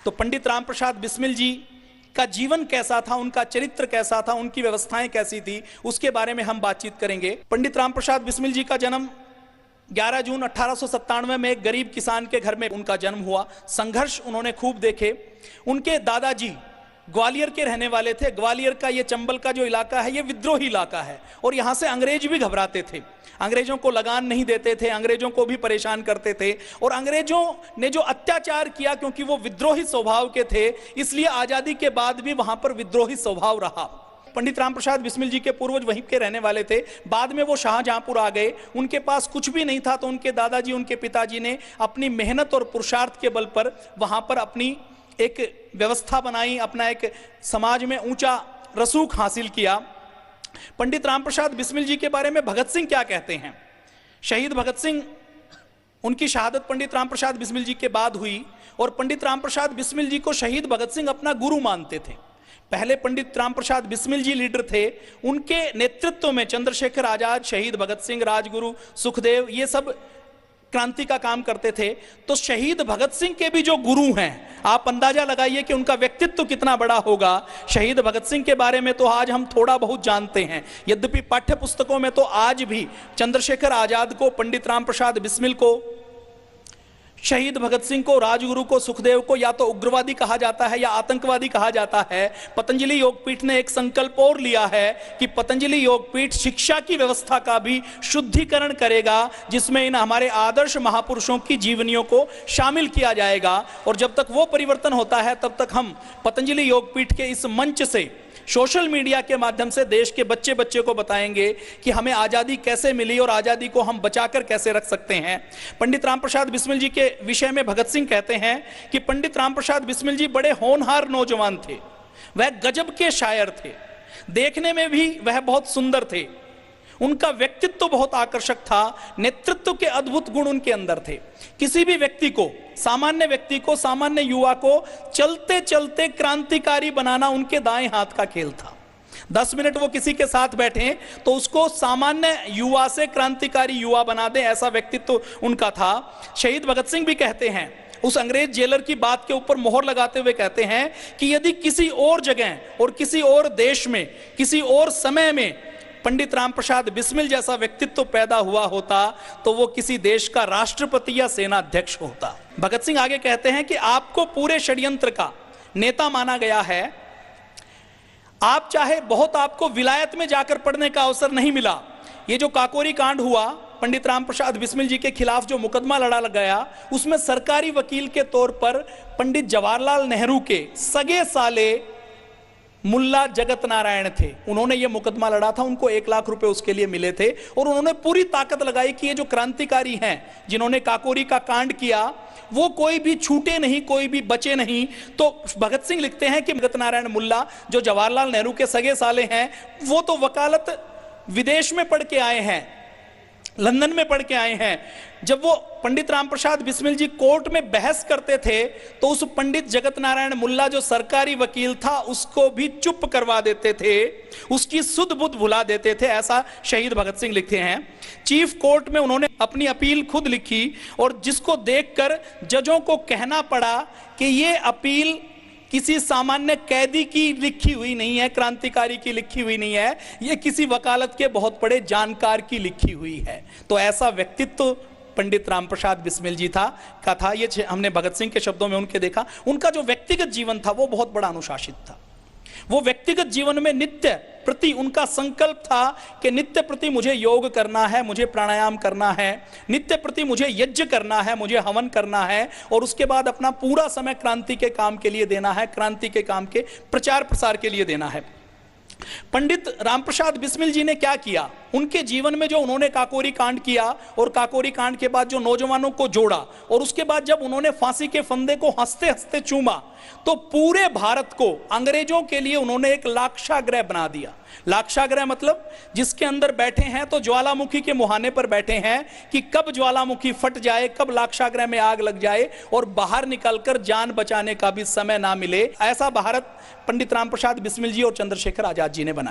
तो पंडित रामप्रसाद बिस्मिल जी का जीवन कैसा था, उनका चरित्र कैसा था, उनकी व्यवस्थाएं कैसी थी, उसके बारे में हम बातचीत करेंगे। पंडित रामप्रसाद बिस्मिल जी का जन्म 11 जून 1897 में एक गरीब किसान के घर में उनका जन्म हुआ। संघर्ष उन्होंने खूब देखे। उनके दादाजी ग्वालियर के रहने वाले थे। ग्वालियर का ये चंबल का जो इलाका है ये विद्रोही इलाका है और यहाँ से अंग्रेज भी घबराते थे, अंग्रेजों को लगान नहीं देते थे, अंग्रेजों को भी परेशान करते थे। और अंग्रेजों ने जो अत्याचार किया, क्योंकि वो विद्रोही स्वभाव के थे, इसलिए आजादी के बाद भी वहां पर विद्रोही स्वभाव रहा। पंडित रामप्रसाद बिस्मिल जी के पूर्वज वहीं के रहने वाले थे। बाद में वो शाहजहांपुर आ गए। उनके पास कुछ भी नहीं था, तो उनके दादाजी, उनके पिताजी ने अपनी मेहनत और पुरुषार्थ के बल पर वहां पर अपनी एक व्यवस्था बनाई, अपना एक समाज में ऊंचा रसूख हासिल किया। पंडित रामप्रसाद बिस्मिल जी के बारे में भगत सिंह क्या कहते हैं? शहीद भगत सिंह, उनकी शहादत पंडित रामप्रसाद बिस्मिल जी के बाद हुई और पंडित रामप्रसाद बिस्मिल जी को शहीद भगत सिंह अपना गुरु मानते थे। पहले पंडित रामप्रसाद बिस्मिल जी लीडर थे, उनके नेतृत्व में चंद्रशेखर आजाद, शहीद भगत सिंह, राजगुरु, सुखदेव, ये सब क्रांति का काम करते थे। तो शहीद भगत सिंह के भी जो गुरु हैं, आप अंदाजा लगाइए कि उनका व्यक्तित्व कितना बड़ा होगा। शहीद भगत सिंह के बारे में तो आज हम थोड़ा बहुत जानते हैं, यद्यपि पाठ्य पुस्तकों में तो आज भी चंद्रशेखर आजाद को, पंडित रामप्रसाद बिस्मिल को, शहीद भगत सिंह को, राजगुरु को, सुखदेव को या तो उग्रवादी कहा जाता है या आतंकवादी कहा जाता है। पतंजलि योगपीठ ने एक संकल्प और लिया है कि पतंजलि योगपीठ शिक्षा की व्यवस्था का भी शुद्धिकरण करेगा, जिसमें इन हमारे आदर्श महापुरुषों की जीवनियों को शामिल किया जाएगा। और जब तक वो परिवर्तन होता है, तब तक हम पतंजलि योगपीठ के इस मंच से, सोशल मीडिया के माध्यम से देश के बच्चे बच्चे को बताएंगे कि हमें आज़ादी कैसे मिली और आज़ादी को हम बचाकर कैसे रख सकते हैं। पंडित रामप्रसाद बिस्मिल जी के विषय में भगत सिंह कहते हैं कि पंडित रामप्रसाद बिस्मिल जी बड़े होनहार नौजवान थे, वह गजब के शायर थे, देखने में भी वह बहुत सुंदर थे, उनका व्यक्तित्व बहुत आकर्षक था, नेतृत्व के अद्भुत गुण उनके अंदर थे। किसी भी व्यक्ति को, सामान्य व्यक्ति को, सामान्य युवा को चलते चलते क्रांतिकारी बनाना उनके दाएं हाथ का खेल था। 10 मिनट वो किसी के साथ बैठे तो उसको सामान्य युवा से क्रांतिकारी युवा बना दे, ऐसा व्यक्तित्व उनका था। शहीद भगत सिंह भी कहते हैं, उस अंग्रेज जेलर की बात के ऊपर मोहर लगाते हुए कहते हैं कि यदि किसी और जगह और किसी और देश में, किसी और समय में पंडित रामप्रसाद बिस्मिल जैसा व्यक्तित्व पैदा हुआ होता तो वो किसी देश का राष्ट्रपति या सेनाध्यक्ष होता। भगत सिंह आगे कहते हैं कि आपको पूरे षड्यंत्र का नेता माना गया है। आप चाहे बहुत, आपको विलायत में जाकर पढ़ने का अवसर नहीं मिला। ये जो काकोरी कांड हुआ, पंडित रामप्रसाद बिस्मिल जी के खिलाफ जो मुकदमा लड़ा गया, उसमें सरकारी वकील के तौर पर पंडित जवाहरलाल नेहरू के सगे साले मुल्ला जगत नारायण थे। उन्होंने ये मुकदमा लड़ा था, उनको 1 लाख रुपए उसके लिए मिले थे और उन्होंने पूरी ताकत लगाई कि ये जो क्रांतिकारी हैं जिन्होंने काकोरी का कांड किया, वो कोई भी छूटे नहीं, कोई भी बचे नहीं। तो भगत सिंह लिखते हैं कि जगत नारायण मुल्ला, जो जवाहरलाल नेहरू के सगे साले हैं, वो तो वकालत विदेश में पढ़ के आए हैं, लंदन में पढ़ के आए हैं। जब वो पंडित रामप्रसाद बिस्मिल जी कोर्ट में बहस करते थे तो उस पंडित जगत नारायण मुल्ला जो सरकारी वकील था उसको भी चुप करवा देते थे, उसकी सुध बुध भुला देते थे, ऐसा शहीद भगत सिंह लिखते हैं। चीफ कोर्ट में उन्होंने अपनी अपील खुद लिखी और जिसको देखकर जजों को कहना पड़ा कि ये अपील किसी सामान्य कैदी की लिखी हुई नहीं है, क्रांतिकारी की लिखी हुई नहीं है, ये किसी वकालत के बहुत बड़े जानकार की लिखी हुई है। तो ऐसा व्यक्तित्व पंडित रामप्रसाद बिस्मिल जी का था। ये हमने भगत सिंह के शब्दों में उनके देखा। उनका जो व्यक्तिगत जीवन था वो बहुत बड़ा अनुशासित था। वो व्यक्तिगत जीवन में नित्य प्रति उनका संकल्प था कि नित्य प्रति मुझे योग करना है, मुझे प्राणायाम करना है, नित्य प्रति मुझे यज्ञ करना है, मुझे हवन करना है और उसके बाद अपना पूरा समय क्रांति के काम के लिए देना है, क्रांति के काम के प्रचार प्रसार के लिए देना है। पंडित रामप्रसाद बिस्मिल जी ने क्या किया? उनके जीवन में जो उन्होंने काकोरी कांड किया और काकोरी कांड के बाद जो नौजवानों को जोड़ा और उसके बाद जब उन्होंने फांसी के फंदे को हंसते हंसते चूमा तो पूरे भारत को अंग्रेजों के लिए उन्होंने एक लाक्षागृह बना दिया। लाक्षागृह मतलब जिसके अंदर बैठे हैं तो ज्वालामुखी के मुहाने पर बैठे हैं कि कब ज्वालामुखी फट जाए, कब लाक्षागृह में आग लग जाए और बाहर निकलकर जान बचाने का भी समय ना मिले। ऐसा भारत पंडित रामप्रसाद बिस्मिल जी और चंद्रशेखर आजाद जी ने बनाया।